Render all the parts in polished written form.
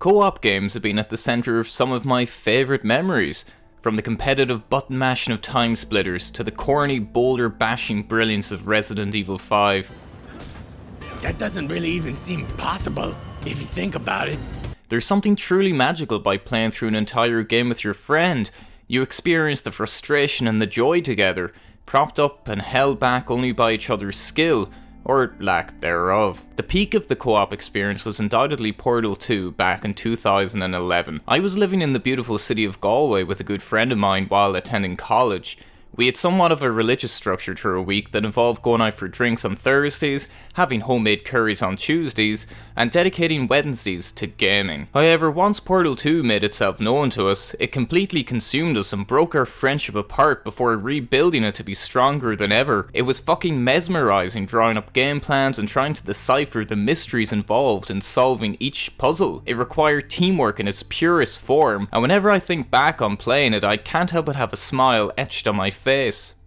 Co-op games have been at the centre of some of my favourite memories, from the competitive button mashing of Time Splitters to the corny boulder bashing brilliance of Resident Evil 5. That doesn't really even seem possible, if you think about it. There's something truly magical by playing through an entire game with your friend. You experience the frustration and the joy together, propped up and held back only by each other's skill, or lack thereof. The peak of the co-op experience was undoubtedly Portal 2 back in 2011. I was living in the beautiful city of Galway with a good friend of mine while attending college. We had somewhat of a religious structure to our week that involved going out for drinks on Thursdays, having homemade curries on Tuesdays, and dedicating Wednesdays to gaming. However, once Portal 2 made itself known to us, it completely consumed us and broke our friendship apart before rebuilding it to be stronger than ever. It was fucking mesmerising drawing up game plans and trying to decipher the mysteries involved in solving each puzzle. It required teamwork in its purest form, and whenever I think back on playing it, I can't help but have a smile etched on my face.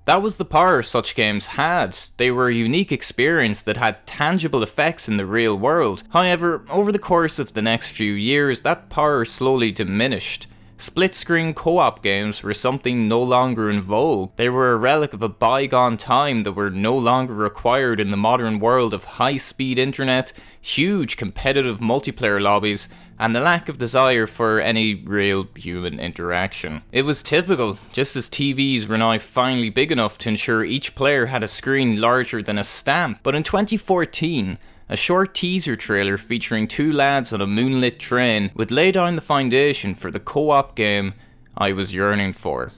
That was the power such games had. They were a unique experience that had tangible effects in the real world. However, over the course of the next few years, that power slowly diminished. Split-screen co-op games were something no longer in vogue. They were a relic of a bygone time that were no longer required in the modern world of high-speed internet, huge competitive multiplayer lobbies, and the lack of desire for any real human interaction. It was typical, just as TVs were now finally big enough to ensure each player had a screen larger than a stamp. But in 2014, a short teaser trailer featuring two lads on a moonlit train would lay down the foundation for the co-op game I was yearning for.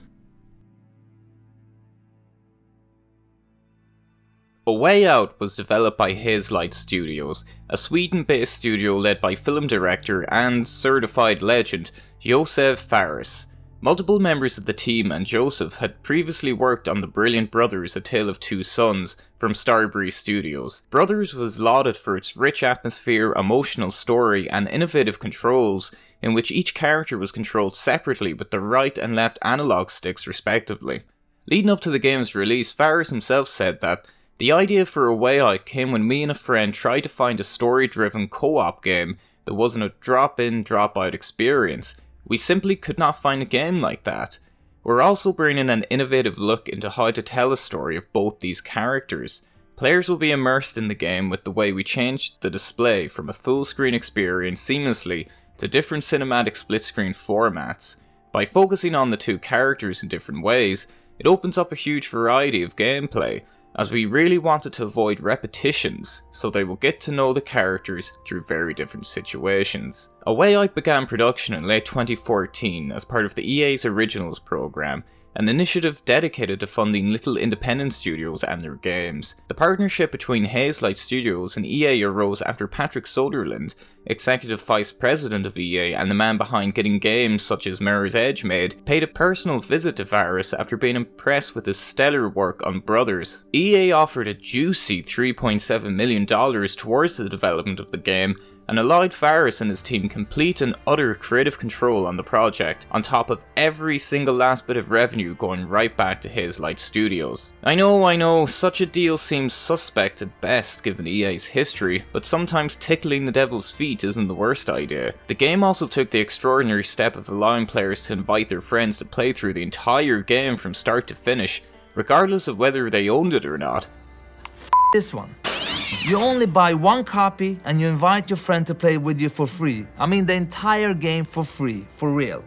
A Way Out was developed by Hazelight Studios, a Sweden-based studio led by film director and certified legend Josef Fares. Multiple members of the team and Joseph had previously worked on The Brilliant Brothers: A Tale of Two Sons from Starbreeze Studios. Brothers was lauded for its rich atmosphere, emotional story, and innovative controls, in which each character was controlled separately with the right and left analog sticks respectively. Leading up to the game's release, Fares himself said that the idea for A Way Out came when me and a friend tried to find a story-driven co-op game that wasn't a drop-in, drop-out experience. We simply could not find a game like that. We're also bringing an innovative look into how to tell a story of both these characters. Players will be immersed in the game with the way we changed the display from a full-screen experience seamlessly to different cinematic split-screen formats. By focusing on the two characters in different ways, it opens up a huge variety of gameplay, as we really wanted to avoid repetitions, so they will get to know the characters through very different situations. A Way Out began production in late 2014 as part of the EA's Originals program, an initiative dedicated to funding little independent studios and their games. The partnership between Hazelight Studios and EA arose after Patrick Soderlund, executive vice president of EA and the man behind getting games such as Mirror's Edge made, paid a personal visit to Fares after being impressed with his stellar work on Brothers. EA offered a juicy $3.7 million towards the development of the game, and allowed Fares and his team complete and utter creative control on the project, on top of every single last bit of revenue going right back to Hazelight Studios. I know, such a deal seems suspect at best given EA's history, but sometimes tickling the devil's feet isn't the worst idea. The game also took the extraordinary step of allowing players to invite their friends to play through the entire game from start to finish, regardless of whether they owned it or not. This one. You only buy one copy and you invite your friend to play with you for free. I mean the entire game for free, for real.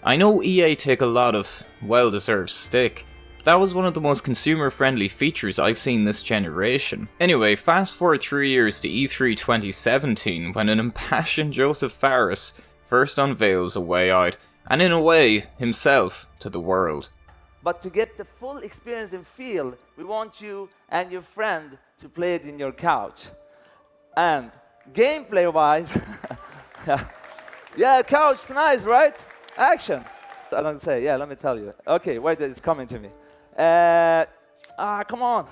I know EA take a lot of well-deserved stick. That was one of the most consumer-friendly features I've seen this generation. Anyway, fast forward 3 years to E3 2017 when an impassioned Josef Fares first unveils A Way Out, and in a way, himself, to the world. But to get the full experience and feel, we want you and your friend to play it in your couch. And gameplay-wise, yeah, couch, nice, right? Action. I don't say, yeah, let me tell you. Okay, wait, it's coming to me. Come on.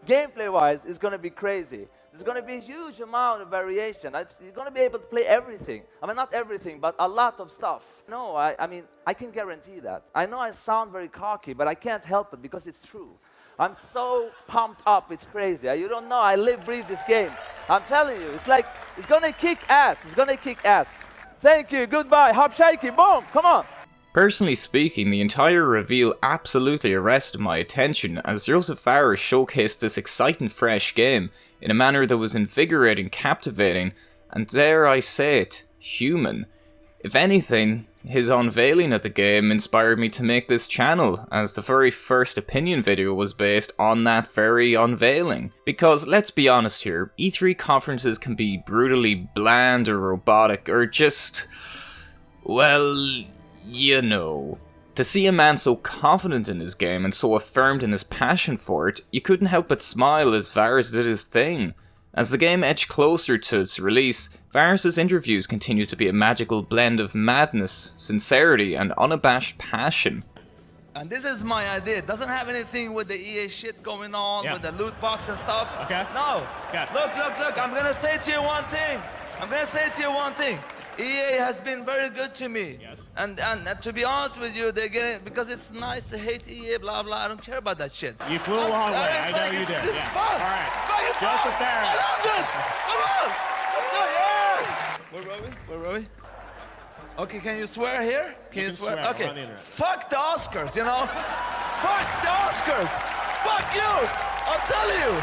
Gameplay-wise, it's gonna be crazy. There's gonna be a huge amount of variation. You're gonna be able to play everything. I mean, not everything, but a lot of stuff. No, I mean, I can guarantee that. I know I sound very cocky, but I can't help it because it's true. I'm so pumped up, it's crazy. You don't know, I live, breathe this game. I'm telling you, it's like, it's gonna kick ass. It's gonna kick ass. Thank you, goodbye, hop shaky, boom, come on. Personally speaking, the entire reveal absolutely arrested my attention as Josef Fares showcased this exciting fresh game in a manner that was invigorating, captivating, and dare I say it, human. If anything, his unveiling of the game inspired me to make this channel, as the very first opinion video was based on that very unveiling. Because, let's be honest here, E3 conferences can be brutally bland or robotic or just, well, you know. To see a man so confident in his game and so affirmed in his passion for it, you couldn't help but smile as Fares did his thing. As the game edged closer to its release, Fares' interviews continued to be a magical blend of madness, sincerity, and unabashed passion. And this is my idea. It doesn't have anything with the EA shit going on, with the loot box and stuff. Okay. No. Good. Look. I'm gonna say to you one thing. EA has been very good to me. Yes. And to be honest with you, they're getting, because it's nice to hate EA, blah blah. I don't care about that shit. You flew a long way. I know you did. It's Yes. fun. All right. It's fucking fun. Josef Fares. I love this. Come on. Let's go. Yeah. Where were we? Okay, can you swear here? Can you swear? We're on Okay. the internet. Fuck the Oscars, you know? Fuck the Oscars. Fuck you. I'll tell you.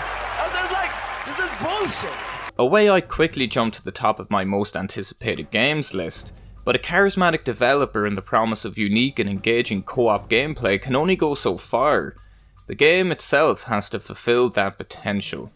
This is bullshit. A Way Out quickly jumped to the top of my most anticipated games list, but a charismatic developer and the promise of unique and engaging co-op gameplay can only go so far. The game itself has to fulfill that potential.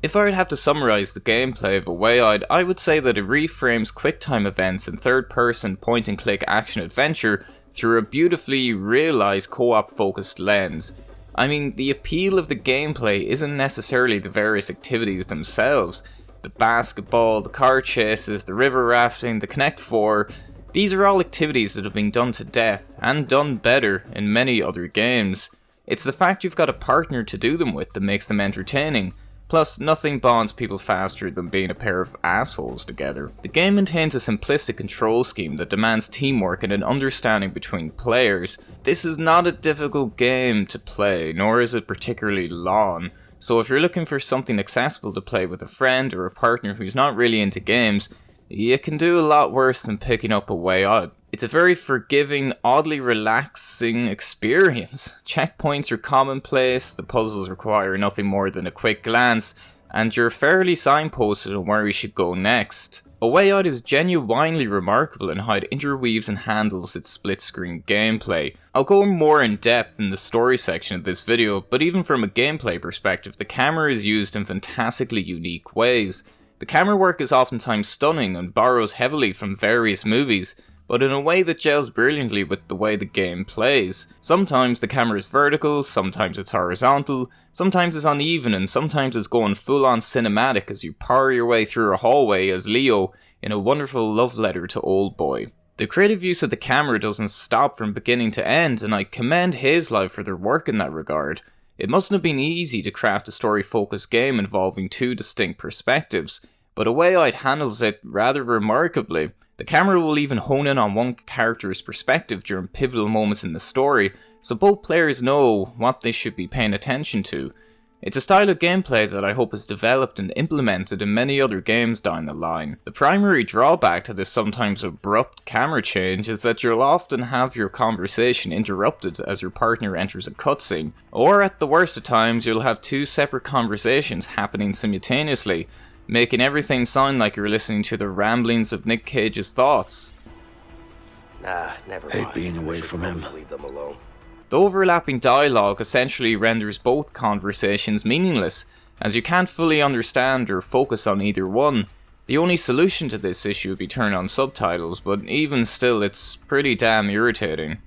If I would have to summarise the gameplay of A Way Out, I would say that it reframes QuickTime events and third-person point-and-click action-adventure through a beautifully realised co-op focused lens. I mean, the appeal of the gameplay isn't necessarily the various activities themselves. The basketball, the car chases, the river rafting, the Connect 4, these are all activities that have been done to death, and done better, in many other games. It's the fact you've got a partner to do them with that makes them entertaining. Plus, nothing bonds people faster than being a pair of assholes together. The game maintains a simplistic control scheme that demands teamwork and an understanding between players. This is not a difficult game to play, nor is it particularly long, so if you're looking for something accessible to play with a friend or a partner who's not really into games, you can do a lot worse than picking up A Way Out. It's a very forgiving, oddly relaxing experience. Checkpoints are commonplace, the puzzles require nothing more than a quick glance, and you're fairly signposted on where you should go next. A Way Out is genuinely remarkable in how it interweaves and handles its split-screen gameplay. I'll go more in depth in the story section of this video, but even from a gameplay perspective, the camera is used in fantastically unique ways. The camera work is oftentimes stunning and borrows heavily from various movies, but in a way that gels brilliantly with the way the game plays. Sometimes the camera is vertical, sometimes it's horizontal, sometimes it's uneven, and sometimes it's going full on cinematic as you power your way through a hallway as Leo in a wonderful love letter to Old Boy. The creative use of the camera doesn't stop from beginning to end, and I commend Hazelight for their work in that regard. It mustn't have been easy to craft a story-focused game involving two distinct perspectives, but A Way Out handles it rather remarkably. The camera will even hone in on one character's perspective during pivotal moments in the story, so both players know what they should be paying attention to. It's a style of gameplay that I hope is developed and implemented in many other games down the line. The primary drawback to this sometimes abrupt camera change is that you'll often have your conversation interrupted as your partner enters a cutscene, or at the worst of times you'll have two separate conversations happening simultaneously, making everything sound like you're listening to the ramblings of Nick Cage's thoughts. Nah, never mind. Hate being away from him. Leave them alone. The overlapping dialogue essentially renders both conversations meaningless, as you can't fully understand or focus on either one. The only solution to this issue would be turn on subtitles, but even still it's pretty damn irritating.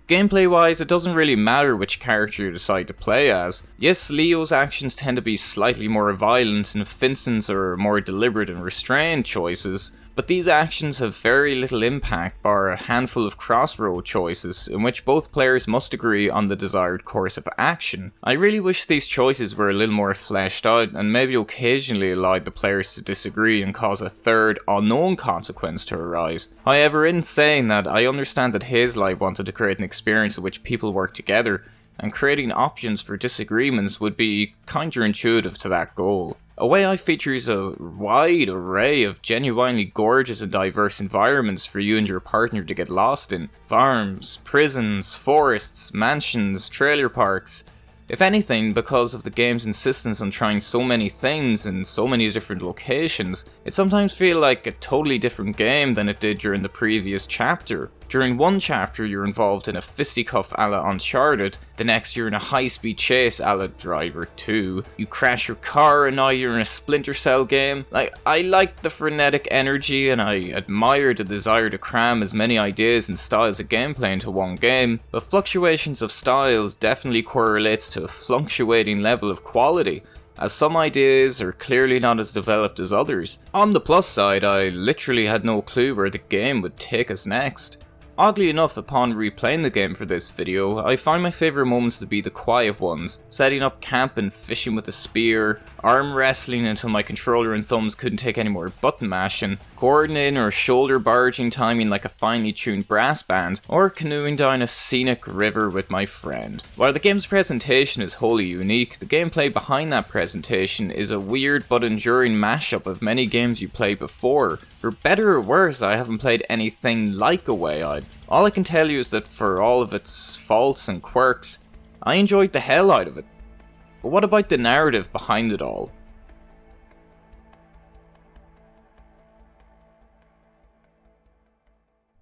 Gameplay wise, it doesn't really matter which character you decide to play as. Yes, Leo's actions tend to be slightly more violent and Vincent's are more deliberate and restrained choices, but these actions have very little impact bar a handful of crossroad choices in which both players must agree on the desired course of action. I really wish these choices were a little more fleshed out and maybe occasionally allowed the players to disagree and cause a third, unknown consequence to arise. However, in saying that, I understand that Hazelight wanted to create an experience in which people work together, and creating options for disagreements would be counterintuitive to that goal. A Way Out features a wide array of genuinely gorgeous and diverse environments for you and your partner to get lost in. Farms, prisons, forests, mansions, trailer parks. If anything, because of the game's insistence on trying so many things in so many different locations, it sometimes feels like a totally different game than it did during the previous chapter. During one chapter you're involved in a fisticuff a la Uncharted, the next you're in a high-speed chase a la Driver 2, you crash your car and now you're in a Splinter Cell game. I like the frenetic energy and I admire the desire to cram as many ideas and styles of gameplay into one game, but fluctuations of styles definitely correlates to a fluctuating level of quality, as some ideas are clearly not as developed as others. On the plus side, I literally had no clue where the game would take us next. Oddly enough, upon replaying the game for this video, I find my favourite moments to be the quiet ones, setting up camp and fishing with a spear, arm wrestling until my controller and thumbs couldn't take any more button mashing, coordinating or shoulder barging timing like a finely tuned brass band, or canoeing down a scenic river with my friend. While the game's presentation is wholly unique, the gameplay behind that presentation is a weird but enduring mashup of many games you played before. For better or worse, I haven't played anything like A Way Out. All I can tell you is that for all of its faults and quirks, I enjoyed the hell out of it. But what about the narrative behind it all?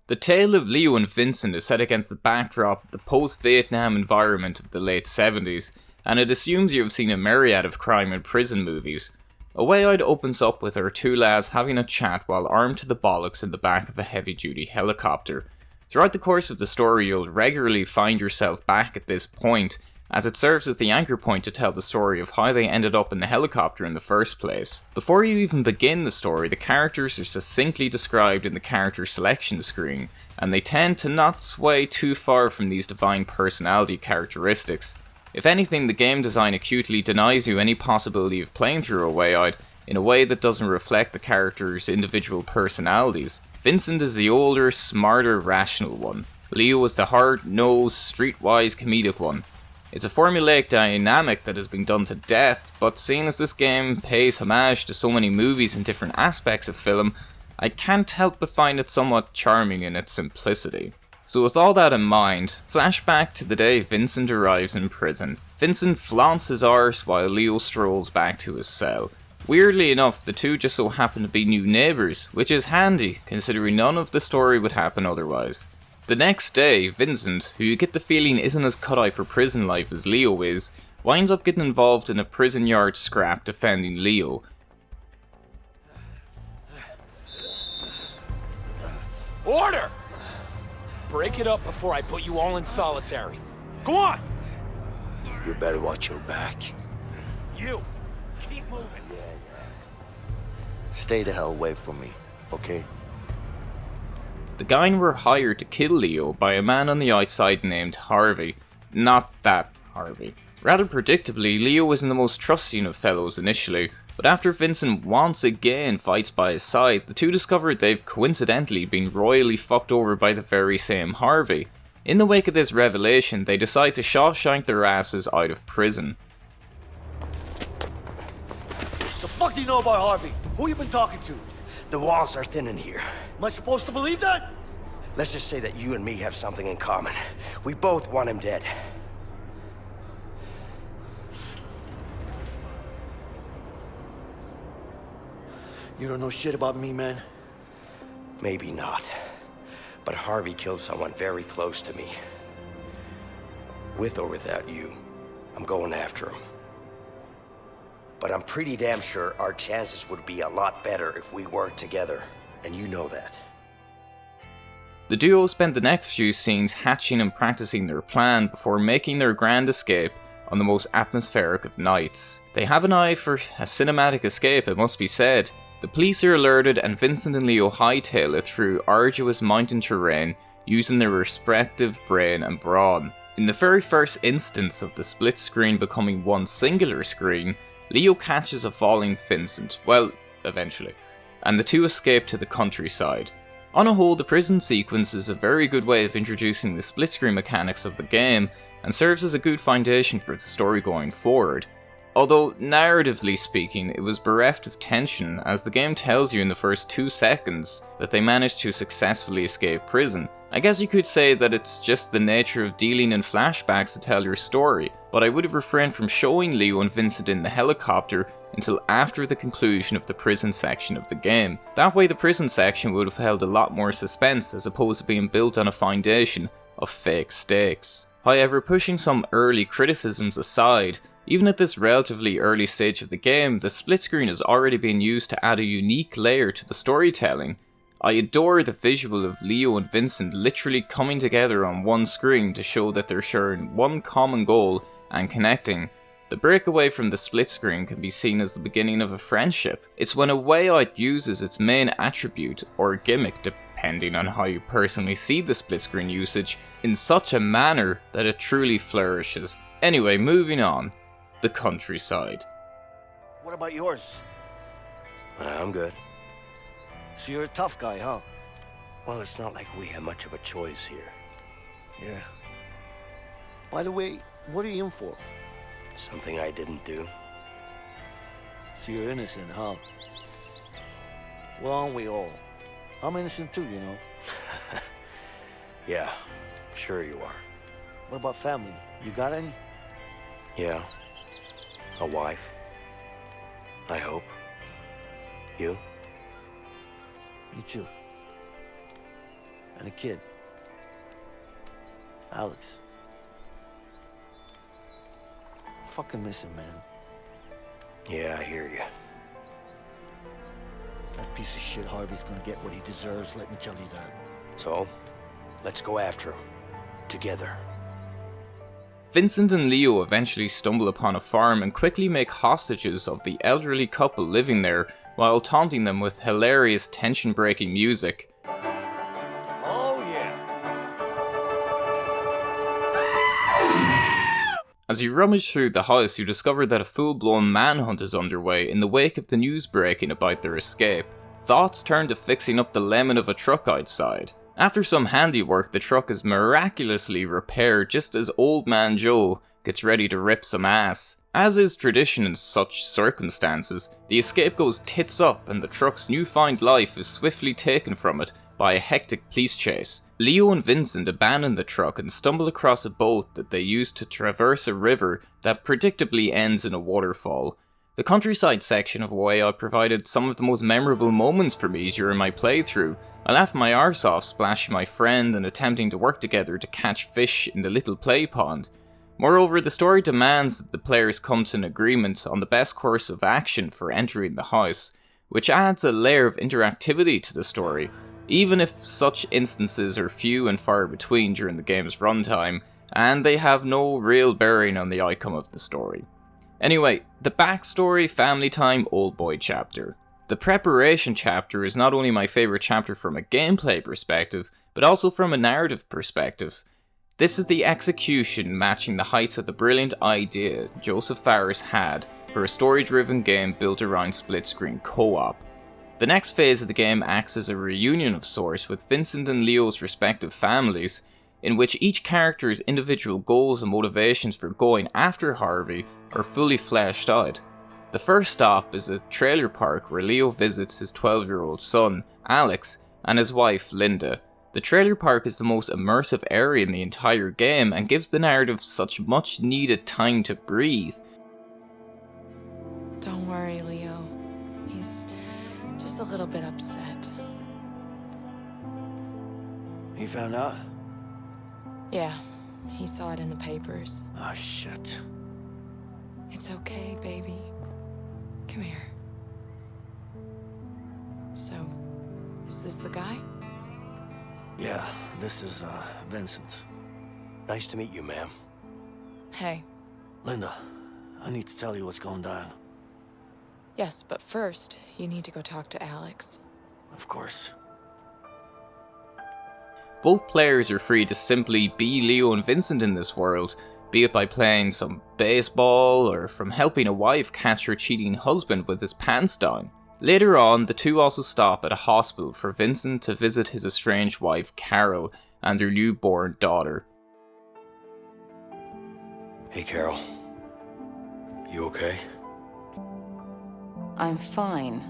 The tale of Leo and Vincent is set against the backdrop of the post-Vietnam environment of the late 70s, and it assumes you have seen a myriad of crime and prison movies. A Way Out opens up with our two lads having a chat while armed to the bollocks in the back of a heavy-duty helicopter. Throughout the course of the story, you'll regularly find yourself back at this point, as it serves as the anchor point to tell the story of how they ended up in the helicopter in the first place. Before you even begin the story, the characters are succinctly described in the character selection screen, and they tend to not sway too far from these divine personality characteristics. If anything, the game design acutely denies you any possibility of playing through A Way Out in a way that doesn't reflect the characters' individual personalities. Vincent is the older, smarter, rational one. Leo is the hard-nosed, streetwise comedic one. It's a formulaic dynamic that has been done to death, but seeing as this game pays homage to so many movies and different aspects of film, I can't help but find it somewhat charming in its simplicity. So with all that in mind, flashback to the day Vincent arrives in prison. Vincent flaunts his arse while Leo strolls back to his cell. Weirdly enough, the two just so happen to be new neighbours, which is handy, considering none of the story would happen otherwise. The next day, Vincent, who you get the feeling isn't as cut out for prison life as Leo is, winds up getting involved in a prison yard scrap defending Leo. Order! Break it up before I put you all in solitary. Go on! You better watch your back. You! Keep moving. Yeah. Stay the hell away from me, okay? The gang were hired to kill Leo by a man on the outside named Harvey. Not that Harvey. Rather predictably, Leo isn't the most trusting of fellows initially, but after Vincent once again fights by his side, the two discover they've coincidentally been royally fucked over by the very same Harvey. In the wake of this revelation, they decide to Shawshank their asses out of prison. The fuck do you know about Harvey? Who you been talking to? The walls are thin in here. Am I supposed to believe that? Let's just say that you and me have something in common. We both want him dead. You don't know shit about me, man. Maybe not. But Harvey killed someone very close to me. With or without you, I'm going after him. But I'm pretty damn sure our chances would be a lot better if we worked together, and you know that. The duo spent the next few scenes hatching and practicing their plan before making their grand escape on the most atmospheric of nights. They have an eye for a cinematic escape, it must be said. The police are alerted and Vincent and Leo hightail it through arduous mountain terrain using their respective brain and brawn. In the very first instance of the split screen becoming one singular screen, Leo catches a falling Vincent, well, eventually, and the two escape to the countryside. On a whole, the prison sequence is a very good way of introducing the split screen mechanics of the game and serves as a good foundation for the story going forward. Although, narratively speaking, it was bereft of tension, as the game tells you in the first 2 seconds that they managed to successfully escape prison. I guess you could say that it's just the nature of dealing in flashbacks to tell your story, but I would have refrained from showing Leo and Vincent in the helicopter until after the conclusion of the prison section of the game. That way the prison section would have held a lot more suspense as opposed to being built on a foundation of fake stakes. However, pushing some early criticisms aside, even at this relatively early stage of the game, the split screen is already being used to add a unique layer to the storytelling. I adore the visual of Leo and Vincent literally coming together on one screen to show that they're sharing one common goal and connecting. The breakaway from the split screen can be seen as the beginning of a friendship. It's when A Way Out uses its main attribute, or gimmick depending on how you personally see the split screen usage, in such a manner that it truly flourishes. Anyway, moving on. The countryside. What about yours? I'm good. So you're a tough guy, huh? Well, it's not like we have much of a choice here. Yeah. By the way, what are you in for? Something I didn't do. So you're innocent, huh? Well, aren't we all? I'm innocent too, you know. Yeah, sure you are. What about family? You got any? Yeah. A wife. I hope. You? Me too. And a kid. Alex. Fucking miss him, man. Yeah, I hear you. That piece of shit Harvey's gonna get what he deserves, let me tell you that. So, let's go after him. Together. Vincent and Leo eventually stumble upon a farm and quickly make hostages of the elderly couple living there, while taunting them with hilarious tension-breaking music. Oh yeah. As you rummage through the house, you discover that a full-blown manhunt is underway in the wake of the news breaking about their escape. Thoughts turn to fixing up the lemon of a truck outside. After some handiwork, the truck is miraculously repaired just as Old Man Joe gets ready to rip some ass. As is tradition in such circumstances, the escape goes tits up and the truck's newfound life is swiftly taken from it by a hectic police chase. Leo and Vincent abandon the truck and stumble across a boat that they use to traverse a river that predictably ends in a waterfall. The countryside section of A Way Out provided some of the most memorable moments for me during my playthrough. I laughed my arse off splashing my friend and attempting to work together to catch fish in the little play pond. Moreover, the story demands that the players come to an agreement on the best course of action for entering the house, which adds a layer of interactivity to the story, even if such instances are few and far between during the game's runtime, and they have no real bearing on the outcome of the story. Anyway, the backstory, family time, old boy chapter. The preparation chapter is not only my favourite chapter from a gameplay perspective, but also from a narrative perspective. This is the execution matching the heights of the brilliant idea Josef Fares had for a story-driven game built around split-screen co-op. The next phase of the game acts as a reunion of sorts with Vincent and Leo's respective families, in which each character's individual goals and motivations for going after Harvey are fully fleshed out. The first stop is a trailer park where Leo visits his 12-year-old son, Alex, and his wife, Linda. The trailer park is the most immersive area in the entire game and gives the narrative such much needed time to breathe. Don't worry, Leo. He's just a little bit upset. He found out? Yeah, he saw it in the papers. Oh, shit. It's okay, baby. Come here. So, is this the guy? Yeah, this is, Vincent. Nice to meet you, ma'am. Hey. Linda, I need to tell you what's going down. Yes, but first, you need to go talk to Alex. Of course. Both players are free to simply be Leo and Vincent in this world, be it by playing some baseball or from helping a wife catch her cheating husband with his pants down. Later on, the two also stop at a hospital for Vincent to visit his estranged wife Carol and their newborn daughter. Hey, Carol. You okay? I'm fine.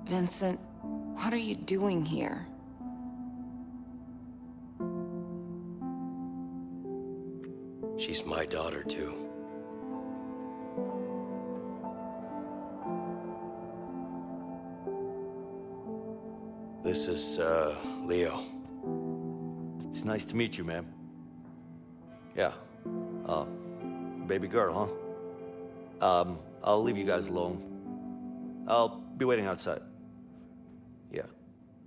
Vincent, what are you doing here? She's my daughter, too. This is, Leo. It's nice to meet you, ma'am. Yeah. Baby girl, huh? I'll leave you guys alone. I'll be waiting outside. Yeah.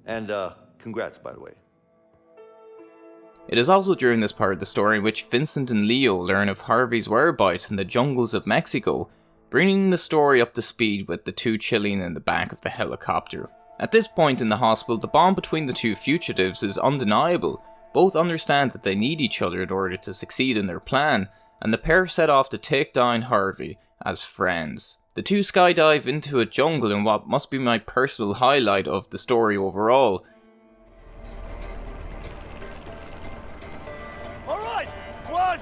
And, congrats, by the way. It is also during this part of the story in which Vincent and Leo learn of Harvey's whereabouts in the jungles of Mexico, bringing the story up to speed with the two chilling in the back of the helicopter. At this point in the hospital, the bond between the two fugitives is undeniable. Both understand that they need each other in order to succeed in their plan, and the pair set off to take down Harvey as friends. The two skydive into a jungle in what must be my personal highlight of the story overall. All right! 1,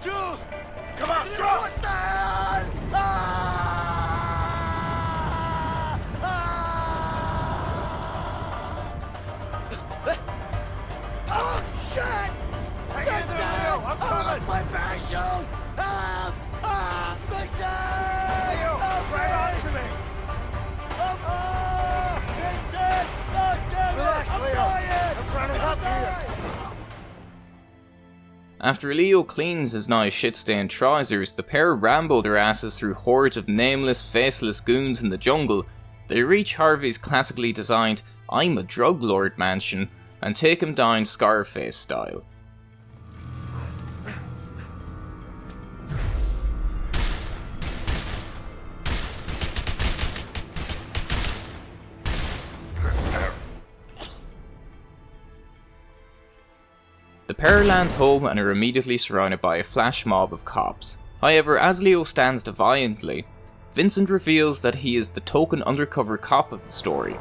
2... Come on, go! What the hell? Oh, shit! Hang in there, Leo! I'm coming! My parachute! Leo, grab onto me! Vincent! Relax, Leo. I'm trying to help you. After Leo cleans his now shit-stained trousers, the pair rambo their asses through hordes of nameless, faceless goons in the jungle. They reach Harvey's classically designed "I'm a drug lord" mansion and take him down Scarface style. The pair land home and are immediately surrounded by a flash mob of cops. However, as Leo stands defiantly, Vincent reveals that he is the token undercover cop of the story.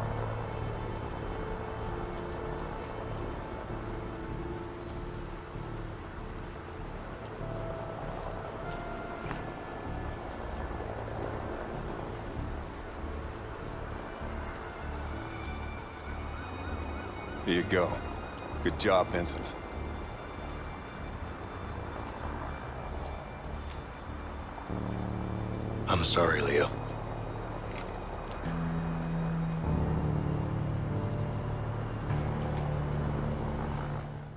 Here you go. Good job, Vincent. I'm sorry, Leo.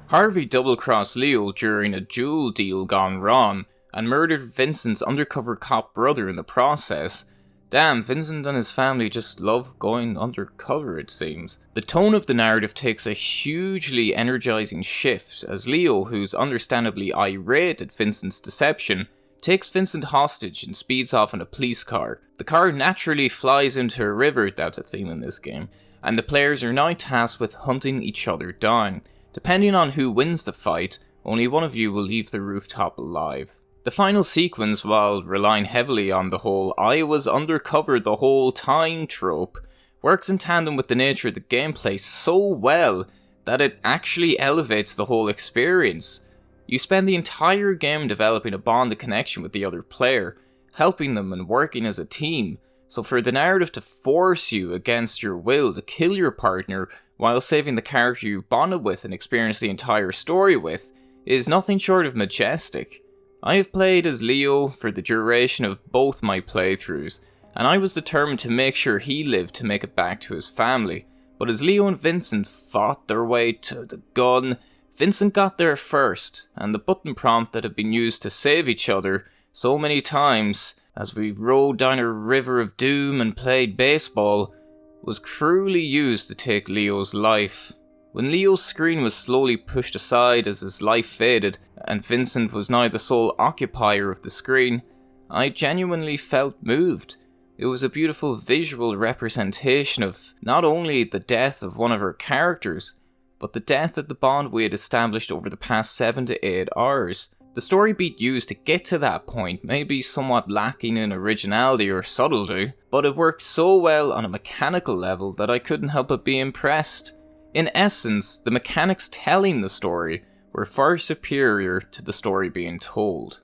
Harvey double-crossed Leo during a jewel deal gone wrong and murdered Vincent's undercover cop brother in the process. Damn, Vincent and his family just love going undercover, it seems. The tone of the narrative takes a hugely energizing shift as Leo, who's understandably irate at Vincent's deception, takes Vincent hostage and speeds off in a police car. The car naturally flies into a river, that's a theme in this game, and the players are now tasked with hunting each other down. Depending on who wins the fight, only one of you will leave the rooftop alive. The final sequence, while relying heavily on the whole "I was undercover the whole time" trope, works in tandem with the nature of the gameplay so well that it actually elevates the whole experience. You spend the entire game developing a bond and connection with the other player, helping them and working as a team, so for the narrative to force you against your will to kill your partner while saving the character you bonded with and experienced the entire story with is nothing short of majestic. I have played as Leo for the duration of both my playthroughs, and I was determined to make sure he lived to make it back to his family, but as Leo and Vincent fought their way to the gun, Vincent got there first, and the button prompt that had been used to save each other so many times as we rode down a river of doom and played baseball was cruelly used to take Leo's life. When Leo's screen was slowly pushed aside as his life faded, and Vincent was now the sole occupier of the screen, I genuinely felt moved. It was a beautiful visual representation of not only the death of one of our characters, but the death of the bond we had established over the past 7 to 8 hours. The story beat used to get to that point may be somewhat lacking in originality or subtlety, but it worked so well on a mechanical level that I couldn't help but be impressed. In essence, the mechanics telling the story were far superior to the story being told.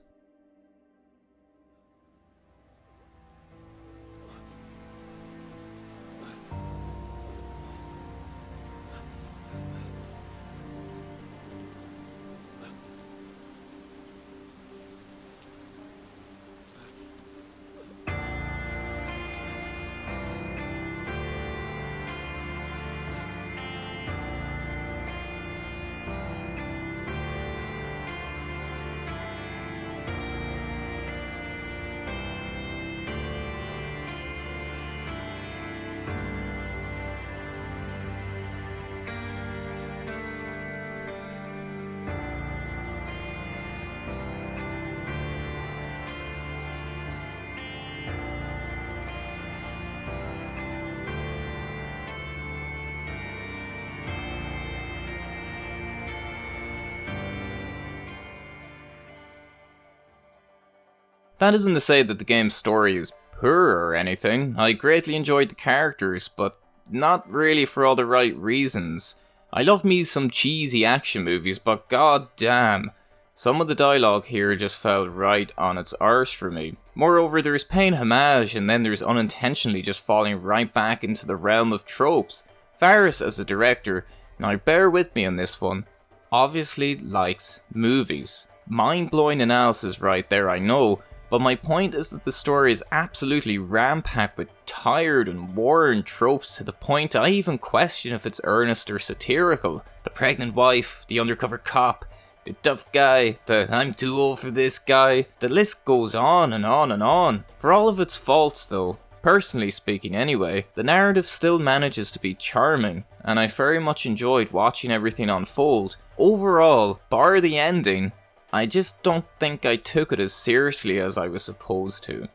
That isn't to say that the game's story is poor or anything. I greatly enjoyed the characters, but not really for all the right reasons. I love me some cheesy action movies, but god damn, some of the dialogue here just fell right on its arse for me. Moreover, there's paying homage and then there's unintentionally just falling right back into the realm of tropes. Fares as a director, now bear with me on this one, obviously likes movies. Mind-blowing analysis right there, I know, but my point is that the story is absolutely ram-packed with tired and worn tropes to the point I even question if it's earnest or satirical. The pregnant wife, the undercover cop, the tough guy, the I'm too old for this guy, the list goes on and on and on. For all of its faults though, personally speaking anyway, the narrative still manages to be charming, and I very much enjoyed watching everything unfold. Overall, bar the ending, I just don't think I took it as seriously as I was supposed to.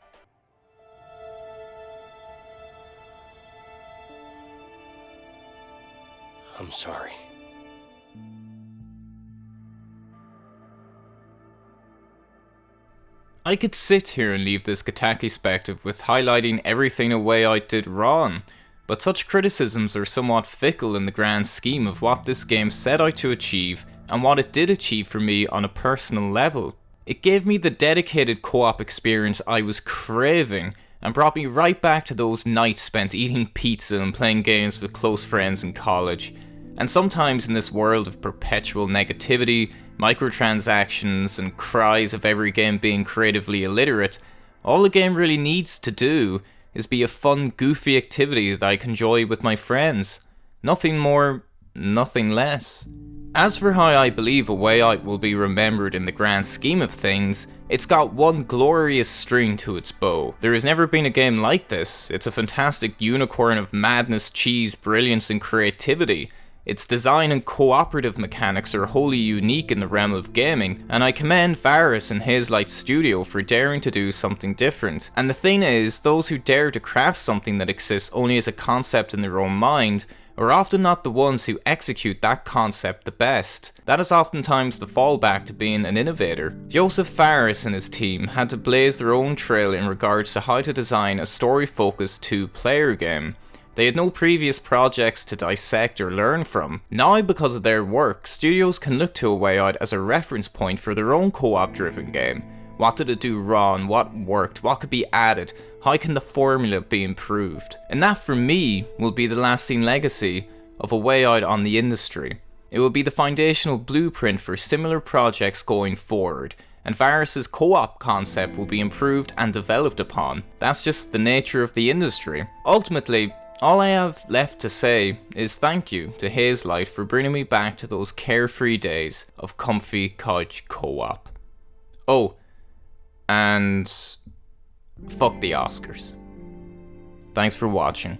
I'm sorry. I could sit here and leave this Gotakispective with highlighting everything A Way Out did wrong, but such criticisms are somewhat fickle in the grand scheme of what this game set out to achieve and what it did achieve for me on a personal level. It gave me the dedicated co-op experience I was craving and brought me right back to those nights spent eating pizza and playing games with close friends in college. And sometimes in this world of perpetual negativity, microtransactions, and cries of every game being creatively illiterate, all the game really needs to do is be a fun, goofy activity that I can enjoy with my friends. Nothing more, nothing less. As for how I believe A Way Out will be remembered in the grand scheme of things, it's got one glorious string to its bow. There has never been a game like this. It's a fantastic unicorn of madness, cheese, brilliance, and creativity. Its design and cooperative mechanics are wholly unique in the realm of gaming, and I commend Fares and Hazelight Studios for daring to do something different. And the thing is, those who dare to craft something that exists only as a concept in their own mind are often not the ones who execute that concept the best. That is oftentimes the fallback to being an innovator. Josef Fares and his team had to blaze their own trail in regards to how to design a story-focused two-player game. They had no previous projects to dissect or learn from. Now, because of their work, studios can look to A Way Out as a reference point for their own co-op driven game. What did it do wrong? What worked? What could be added? How can the formula be improved? And that, for me, will be the lasting legacy of A Way Out on the industry. It will be the foundational blueprint for similar projects going forward, and Fares' co-op concept will be improved and developed upon. That's just the nature of the industry. Ultimately, all I have left to say is thank you to Hazelight for bringing me back to those carefree days of comfy couch co-op. Oh, and fuck the Oscars. Thanks for watching.